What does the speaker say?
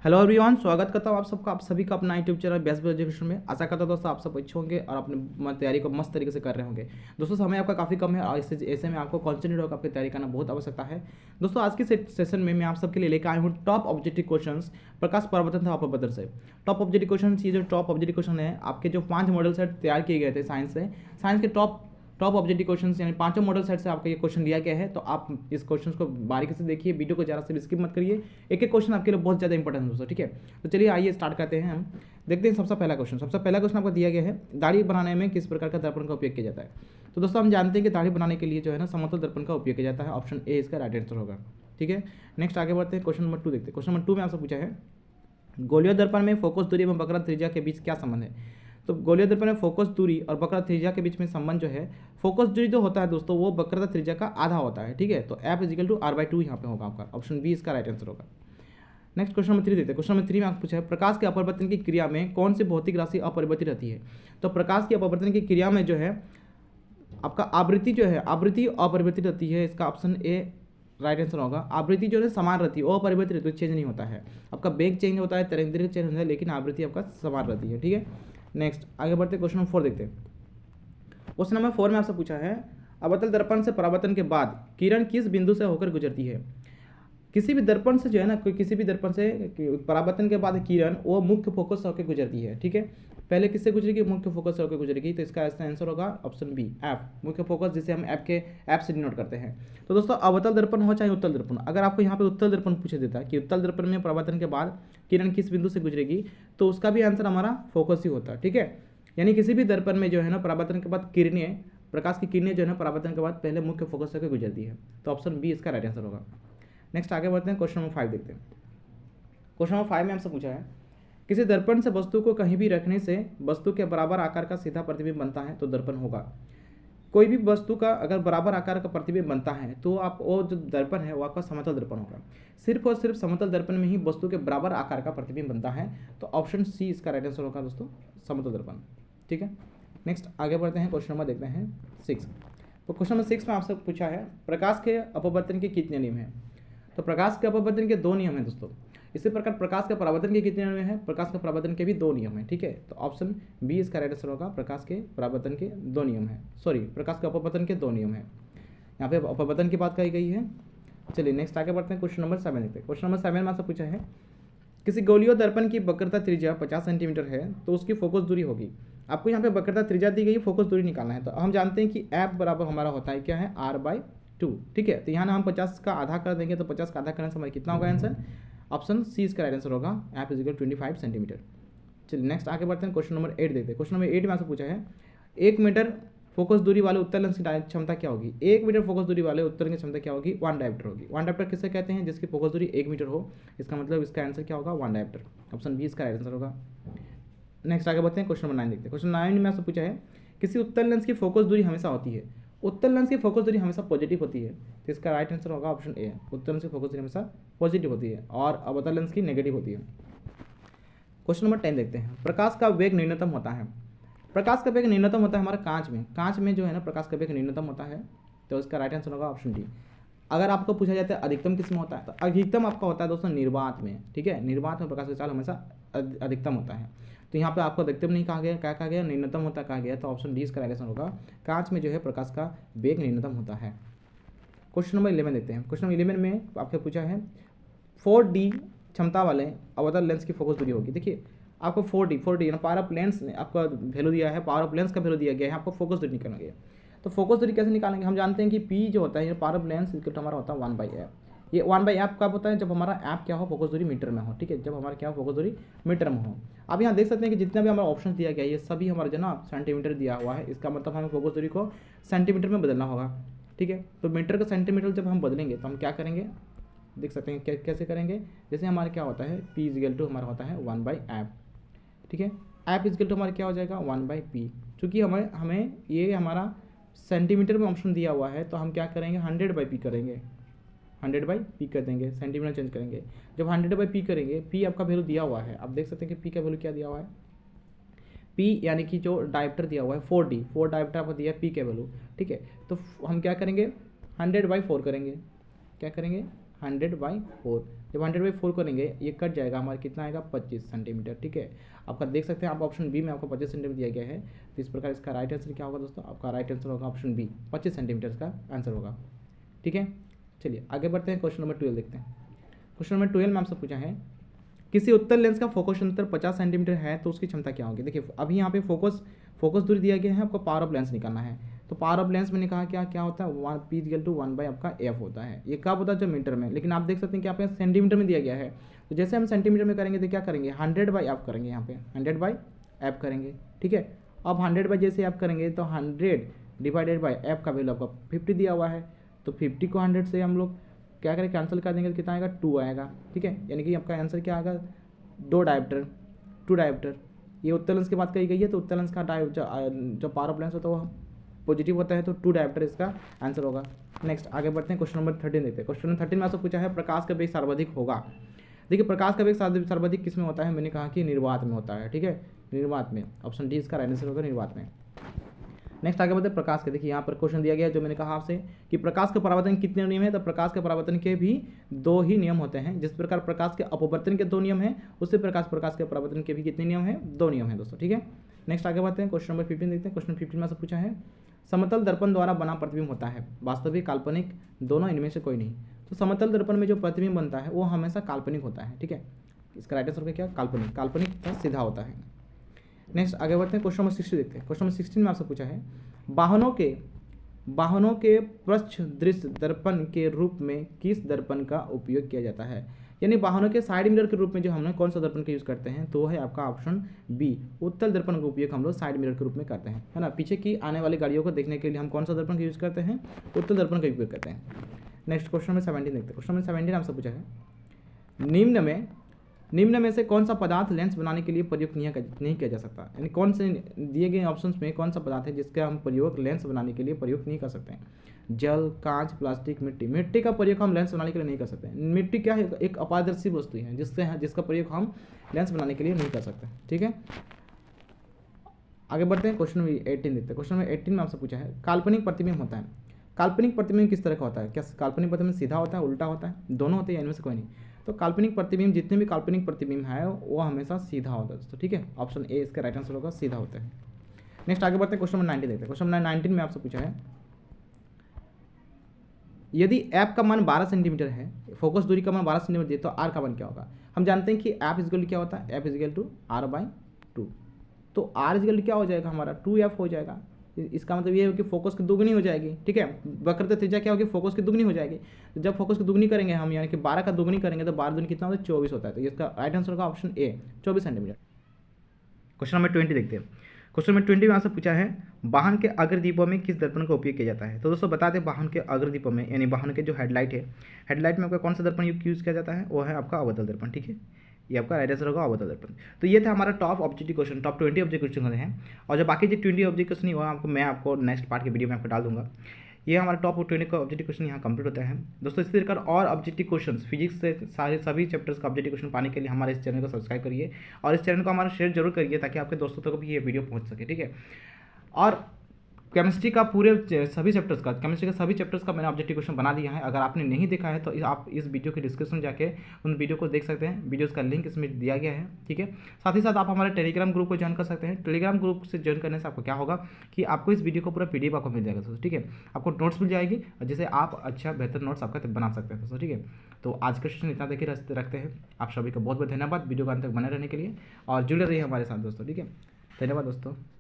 Hello everyone, स्वागत करता हूँ आप सभी का अपना यूट्यूब चैनल बेस्ट एजुकेशन में। आशा करता हूँ दोस्तों आप सब अच्छे होंगे और अपने तैयारी को मस्त तरीके से कर रहे होंगे। दोस्तों समय आपका काफ़ी कम है और ऐसे में आपको कॉन्सेंट्रेट होकर आपकी तैयारी करना बहुत आवश्यकता है। दोस्तों आज के सेशन में मैं आप सबके लिए लेकर आया हूँ टॉप ऑब्जेक्टिव क्वेश्चंस प्रकाश प्रवर्तन था अपवर्तन से। टॉप ऑब्जेक्टिव क्वेश्चन, ये जो टॉप ऑब्जेक्टिव क्वेश्चन है आपके जो 5 मॉडल सेट तैयार किए गए थे साइंस से, साइंस के टॉप ऑब्जेक्टिव क्वेश्चंस यानी 5 मॉडल सेट से आपका ये क्वेश्चन दिया गया है। तो आप इस क्वेश्चन को बारीकी से देखिए, वीडियो को ज़्यादा से स्किप मत करिए। एक एक क्वेश्चन आपके लिए बहुत ज़्यादा इंपॉर्टेंट है दोस्तों, ठीक है। तो चलिए आइए स्टार्ट करते हैं। हम देखते हैं सबसे पहला क्वेश्चन आपको दिया गया है, दाढ़ी बनाने में किस प्रकार का दर्पण का उपयोग किया जाता है। तो दोस्तों हम जानते हैं कि दाढ़ी बनाने के लिए जो है ना समतल दर्पण का उपयोग किया जाता है। ऑप्शन ए इसका राइट आंसर होगा, ठीक है। नेक्स्ट आगे बढ़ते हैं, क्वेश्चन नंबर 2 देखते हैं। क्वेश्चन नंबर 2 में आपसे पूछा है गोलीय दर्पण में फोकस दूरी एवं वक्र त्रिज्या के बीच क्या संबंध है। तो गोलीय दर्पण में फोकस दूरी और वक्र त्रिज्या के बीच में संबंध जो है, फोकस दूरी जो होता है दोस्तों वो वक्रता त्रिज्या का आधा होता है, ठीक है। तो F = R/2 यहाँ पे होगा आपका, ऑप्शन बी इसका राइट आंसर होगा। नेक्स्ट क्वेश्चन नंबर 3 देखते हैं। क्वेश्चन नंबर 3 में आपको पूछा है प्रकाश के अपवर्तन की क्रिया में कौन सी भौतिक राशि अपरिवर्तित रहती है। तो प्रकाश के अपवर्तन की क्रिया में जो है आपका आवृत्ति जो है, आवृत्ति अपरिवर्तित रहती है। इसका ऑप्शन ए राइट आंसर होगा। आवृत्ति जो है समान रहती है, अपरिवर्तित रहती है, चेंज नहीं होता है। आपका वेग चेंज होता है, तरंग दैर्घ्य चेंज होता है, लेकिन आवृत्ति आपका समान रहती है, ठीक है। नेक्स्ट आगे बढ़ते हैं, क्वेश्चन नंबर 4 देखते हैं। क्वेश्चन नंबर 4 में आपसे पूछा है अवतल दर्पण से परावर्तन के बाद किरण किस बिंदु से होकर गुजरती है। किसी भी दर्पण से जो है ना, कोई किसी भी दर्पण से परावर्तन के बाद किरण वो मुख्य फोकस से होकर गुजरती है, ठीक है। पहले किससे गुजरेगी, मुख्य फोकस से होकर गुजरेगी। तो इसका आंसर होगा ऑप्शन बी एफ, मुख्य फोकस, जिसे हम एफ से डिनोट करते हैं। तो दोस्तों अवतल दर्पण हो चाहे उत्तल दर्पण, अगर आपको यहाँ पे उत्तल दर्पण पूछे देता है कि उत्तल दर्पण में परावर्तन के बाद किरण किस बिंदु से गुजरेगी, तो उसका भी आंसर हमारा फोकस ही होता है, ठीक है। यानी किसी भी दर्पण में जो है ना परावर्तन के बाद किरणें, प्रकाश की किरणें जो है ना परावर्तन के बाद पहले मुख्य फोकस से गुजरती है। तो ऑप्शन बी इसका राइट आंसर होगा। नेक्स्ट आगे बढ़ते हैं, क्वेश्चन नंबर 5 देखते हैं। क्वेश्चन नंबर 5 में हमसे पूछा है किसी दर्पण से वस्तु को कहीं भी रखने से वस्तु के बराबर आकार का सीधा प्रतिबिंब बनता है तो दर्पण होगा। कोई भी वस्तु का अगर बराबर आकार का प्रतिबिंब बनता है तो आप वो जो दर्पण है वो आपका समतल दर्पण होगा। सिर्फ और सिर्फ समतल दर्पण में ही वस्तु के बराबर आकार का प्रतिबिंब बनता है। तो ऑप्शन सी इसका राइट आंसर होगा दोस्तों, समतल दर्पण, ठीक है। नेक्स्ट आगे बढ़ते हैं, क्वेश्चन नंबर देखते हैं 6। तो क्वेश्चन नंबर 6 में आपसे पूछा है प्रकाश के अपवर्तन के कितने नियम हैं। तो प्रकाश के अपवर्तन के 2 नियम हैं दोस्तों। इसी प्रकार प्रकाश के परावर्तन के कितने नियम हैं, प्रकाश के परावर्तन के भी 2 नियम हैं, ठीक है। तो ऑप्शन बी इसका राइट आंसर होगा, प्रकाश के परावर्तन के 2 नियम हैं, प्रकाश के अपवर्तन के 2 नियम हैं। यहाँ पे अपवर्तन की बात कही गई है। चलिए नेक्स्ट आगे बढ़ते हैं, क्वेश्चन नंबर 7 देखते हैं। क्वेश्चन नंबर 7 में आपसे पूछा है किसी गोलीय दर्पण की वक्रता त्रिज्या 50 सेंटीमीटर है तो उसकी फोकस दूरी होगी। आपको यहाँ पे वक्रता त्रिज्या दी गई, फोकस दूरी निकालना है। तो हम जानते हैं कि एफ बराबर हमारा होता है क्या है, R/2, ठीक है। तो यहाँ ना हम 50 का आधा कर देंगे, तो 50 का आधा करने से हमारा कितना होगा आंसर, ऑप्शन सी इसका राइट आंसर होगा, एफ = 25 सेंटीमीटर। चलिए नेक्स्ट आगे बढ़ते हैं, क्वेश्चन नंबर 8 देखते हैं। क्वेश्चन नंबर 8 में आपसे पूछा है 1 मीटर फोकस दूरी वाले उत्तल लेंस की क्षमता क्या होगी। 1 मीटर फोकस दूरी वाले उत्तल की क्षमता क्या होगी, 1 डायोप्टर होगी। 1 डायोप्टर किसे कहते हैं, जिसकी फोकस दूरी 1 मीटर हो। इसका मतलब इसका आंसर क्या होगा, 1 डायोप्टर, ऑप्शन बी इसका राइट आंसर होगा। नेक्स्ट आगे बढ़ते हैं, क्वेश्चन नंबर 9 देखते हैं। क्वेश्चन 9 में आपसे पूछा है किसी उत्तल लेंस की फोकस दूरी हमेशा होती है, उत्तल लेंस की फोकस दूरी हमेशा पॉजिटिव होती है। तो इसका राइट आंसर होगा ऑप्शन ए, उत्तल लेंस की फोकस दूरी हमेशा पॉजिटिव होती है और अवतल लेंस की नेगेटिव होती है। क्वेश्चन नंबर 10 देखते हैं। प्रकाश का वेग न्यूनतम होता है, प्रकाश का वेग न्यूनतम होता है हमारा कांच में, कांच में जो है ना प्रकाश का वेग न्यूनतम होता है। तो इसका राइट आंसर होगा ऑप्शन डी। अगर आपको पूछा जाता है अधिकतम किस में होता है, तो अधिकतम आपका होता है दोस्तों निर्वात में, ठीक है। निर्वात में प्रकाश का चाल हमेशा अधिकतम होता है। तो यहाँ पे आपको अधिकतम नहीं कहा गया, क्या कहा गया, न्यूनतम होता कहा गया। तो ऑप्शन डी इसका राइट आंसर होगा, कांच में जो है प्रकाश का वेग न्यूनतम होता है। क्वेश्चन नंबर 11 देखते हैं। क्वेश्चन नंबर 11 में आपसे पूछा है 4D क्षमता वाले अवतल लेंस की फोकस दूरी होगी। देखिए आपको 4D ना पावर ऑफ लेंस आपका वैल्यू दिया है, पावर ऑफ लेंस का वैल्यू दिया गया है, आपको फोकस दूरी निकालना है। तो फोकस दूरी कैसे निकालेंगे, हम जानते हैं कि P जो होता है ये पावर ऑफ लेंस हमारा होता है 1/f। ये 1/f कब होता है, जब हमारा ऐप क्या हो, फोकस दूरी मीटर में हो, ठीक है। जब हमारा क्या हो, फोकस दूरी मीटर में हो। आप यहाँ देख सकते हैं कि जितना भी हमारा ऑप्शन दिया गया है ये सभी हमारा जो ना सेंटीमीटर दिया हुआ है। इसका मतलब हमें फोकस दूरी को सेंटीमीटर में बदलना होगा, ठीक है। तो मीटर का सेंटीमीटर जब हम बदलेंगे तो हम क्या करेंगे, देख सकते हैं कैसे करेंगे। जैसे हमारा क्या होता है, P = हमारा होता है 1/f, ठीक है। F = हमारा क्या हो जाएगा 1/p। चूँकि हमें ये हमारा सेंटीमीटर में ऑप्शन दिया हुआ है तो हम क्या करेंगे 100/p करेंगे, 100/p कर देंगे, सेंटीमीटर चेंज करेंगे। जब 100/p करेंगे, p आपका वैल्यू दिया हुआ है, आप देख सकते हैं कि p का वैल्यू क्या दिया हुआ है, p यानी कि जो डायोप्टर दिया हुआ है 4 डायोप्टर आपको दिया है p का वैल्यू, ठीक है। तो हम क्या करेंगे 100/4 करेंगे, क्या करेंगे 100/4। जब 100/4 करेंगे ये कट जाएगा, हमारा कितना आएगा 25 सेंटीमीटर। ठीक है, आपका देख सकते हैं आप ऑप्शन बी में आपको 25 सेंटीमीटर दिया गया है। तो इस प्रकार इसका राइट आंसर क्या होगा दोस्तों, आपका राइट आंसर होगा ऑप्शन बी, 25 सेंटीमीटर का आंसर होगा। ठीक है, चलिए आगे बढ़ते हैं, क्वेश्चन नंबर 12 देखते हैं। क्वेश्चन नंबर 12 में आपसे पूछा है किसी उत्तल लेंस का फोकस अंतर 50 सेंटीमीटर है तो उसकी क्षमता क्या होगी। देखिए अभी यहाँ पे फोकस दूरी दिया गया है, आपको पावर ऑफ लेंस निकालना है। तो पावर ऑफ लेंस मैंने कहा क्या होता है, P=1 आपका एफ होता है। ये कब होता है, जो मीटर में, लेकिन आप देख सकते हैं कि यहाँ पे सेंटीमीटर में दिया गया है। तो जैसे हम सेंटीमीटर में करेंगे तो क्या करेंगे, 100/f करेंगे, यहाँ पे 100/f करेंगे। ठीक है, अब 100 जैसे आप करेंगे तो 100/f का वैल्यू आपका 50 दिया हुआ है। तो 50 को 100 से हम लोग क्या करें, कैंसिल कर देंगे तो कितना आएगा, 2 आएगा। ठीक है, यानी कि आपका आंसर क्या आएगा, 2 डायोप्टर। ये उत्तल लेंस की बात कही गई है, तो उत्तल लेंस का जो पावर ऑफ लेंस होता है वो पॉजिटिव होता है, तो 2 डायोप्टर इसका आंसर होगा। नेक्स्ट आगे बढ़ते हैं, क्वेश्चन नंबर 13 देखते हैं। क्वेश्चन नंबर 13 में आपसे पूछा है प्रकाश का वेग सर्वाधिक होगा। देखिए प्रकाश का वेग सर्वाधिक किस में होता है, मैंने कहा कि निर्वात में होता है। ठीक है, निर्वात में, ऑप्शन डी इसका राइट आंसर होगा, निर्वात में। नेक्स्ट आगे बढ़ते हैं प्रकाश के। देखिए यहाँ पर क्वेश्चन दिया गया है जो मैंने कहा आपसे कि प्रकाश के परावर्तन कितने नियम है, तो प्रकाश के परावर्तन के भी 2 ही नियम होते हैं। जिस प्रकार प्रकाश के अपवर्तन के 2 नियम हैं, उसी प्रकार प्रकाश के परावर्तन के भी कितने नियम हैं, 2 नियम हैं दोस्तों। ठीक है, नेक्स्ट आगे बढ़ते हैं, क्वेश्चन नंबर 15 देखते हैं। क्वेश्चन 15 में से पूछा है समतल दर्पण द्वारा बना प्रतिबिंब होता है, वास्तविक काल्पनिक दोनों, इनमें से कोई नहीं। तो समतल दर्पण में जो प्रतिबिंब बनता है वो हमेशा काल्पनिक होता है। ठीक है, इसका राइट आंसर क्या, काल्पनिक सीधा होता है। नेक्स्ट आगे बढ़ते हैं, क्वेश्चन नंबर 16 देखते हैं। क्वेश्चन नंबर 16 में आपसे पूछा है वाहनों के पृष्ठ दृश्य दर्पण के रूप में किस दर्पण का उपयोग किया जाता है। यानी वाहनों के साइड मिरर के रूप में जो हम लोग कौन सा दर्पण का यूज़ करते हैं, तो है आपका ऑप्शन बी, उत्तल दर्पण का उपयोग हम लोग साइड मिरर के रूप में करते हैं, है ना। पीछे की आने वाली गाड़ियों को देखने के लिए हम कौन सा दर्पण का यूज़ करते हैं, उत्तल दर्पण का उपयोग करते हैं। नेक्स्ट क्वेश्चन नंबर 17 देखते हैं। क्वेश्चन नंबर 17 आपसे पूछा है निम्न में से कौन सा पदार्थ लेंस बनाने के लिए प्रयोग नहीं किया जा सकता। यानी कौन से दिए गए ऑप्शंस में कौन सा पदार्थ है जिसका हम प्रयोग लेंस बनाने के लिए प्रयोग नहीं कर सकते हैं। जल, कांच, प्लास्टिक, मिट्टी का प्रयोग हम लेंस बनाने के लिए नहीं कर सकते। मिट्टी क्या है, एक अपारदर्शी वस्तु है जिसका प्रयोग हम लेंस बनाने के लिए नहीं कर सकते। ठीक है, आगे बढ़ते हैं, क्वेश्चन नंबर 18 देखते हैं। क्वेश्चन नंबर 18 में आपसे पूछा है काल्पनिक प्रतिबिंब होता है। काल्पनिक प्रतिबिंब किस तरह का होता है, क्या काल्पनिक प्रतिबिंब सीधा होता है, उल्टा होता है, दोनों होते हैं, इनमें से कोई नहीं। तो काल्पनिक प्रतिबिंब, जितने भी काल्पनिक प्रतिबिंब है वो हमेशा सीधा होता है दोस्तों। ठीक है, ऑप्शन ए इसका राइट आंसर होगा, सीधा होता है। नेक्स्ट आगे बढ़ते हैं, क्वेश्चन नंबर 19 देखते हैं। क्वेश्चन नंबर 19 में आपसे पूछा है यदि ऐप का मान 12 सेंटीमीटर है, फोकस दूरी का मान 12 सेंटीमीटर दिए, तो आर का मान क्या होगा। हम जानते हैं कि ऐप इजगल क्या होता है, ऐप इजगल टू R/2। तो आर इजगल क्या हो जाएगा, हमारा 2F हो जाएगा। इसका मतलब ये है कि फोकस की दुगनी हो जाएगी। ठीक है, वक्रता त्रिज्या क्या होगी, फोकस की दुगनी हो जाएगी। तो जब फोकस की दुगनी करेंगे हम, यानी कि 12 का दुगनी करेंगे तो 12 दूनी कितना होता है, 24 होता है। तो इसका राइट आंसर होगा option A, 24 centimetre. Question number 20 देखते हैं। क्वेश्चन नंबर 20 में आपसे पूछा है वाहन के अग्रदीपों में किस दर्पण का उपयोग किया जाता है। तो दोस्तों बता दें, वाहन के अग्रदीपों में यानी वाहन के जो हेडलाइट है, हेडलाइट में आपका कौन सा दर्पण यूज़ किया जाता है, वो है आपका अवतल दर्पण। ठीक है, ये आपका राइट आंसर होगा अवतल दर्पण। तो ये था हमारा top objective question, top 20 objective question होते हैं। और जो बाकी जो 20 ऑब्जेक्टिव क्वेश्चन नहीं हुआ मैं आपको नेक्स्ट पार्ट के वीडियो में आपको डाल दूंगा। ये हमारा टॉप 20 का ऑब्जेक्टिव क्वेश्चन यहाँ कंप्लीट होता है दोस्तों। इसी प्रकार और ऑब्जेक्टिव क्वेश्चन फिजिक्स से सभी चैप्टर्स का ऑब्जेक्टिव क्वेश्चन पाने के लिए हमारे इस चैनल को सब्सक्राइब करिए और इस चैनल को हमारा शेयर जरूर करिए ताकि आपके दोस्तों तक भी ये वीडियो पहुँच सके। ठीक है, और केमिस्ट्री का सभी चैप्टर्स का मैंने ऑब्जेक्टिव क्वेश्चन बना दिया है। अगर आपने नहीं देखा है तो आप इस वीडियो के डिस्क्रिप्शन में जाके उन वीडियो को देख सकते हैं। वीडियोस का लिंक इसमें दिया गया है। ठीक है, साथ ही साथ आप हमारे टेलीग्राम ग्रुप को ज्वाइन कर सकते हैं। टेलीग्राम ग्रुप से ज्वाइन करने से आपको क्या होगा कि आपको इस वीडियो को पूरा PDF आपको मिल जाएगा दोस्तों। ठीक है, आपको नोट्स मिल जाएगी जिससे आप अच्छा बेहतर नोट्स आपका बना सकते हैं दोस्तों। ठीक है, तो आज का सेशन इतना देखिए रखते हैं। आप सभी का बहुत बहुत धन्यवाद वीडियो का अंत तक बने रहने के लिए और जुड़े रहिए हमारे साथ दोस्तों। ठीक है, धन्यवाद दोस्तों।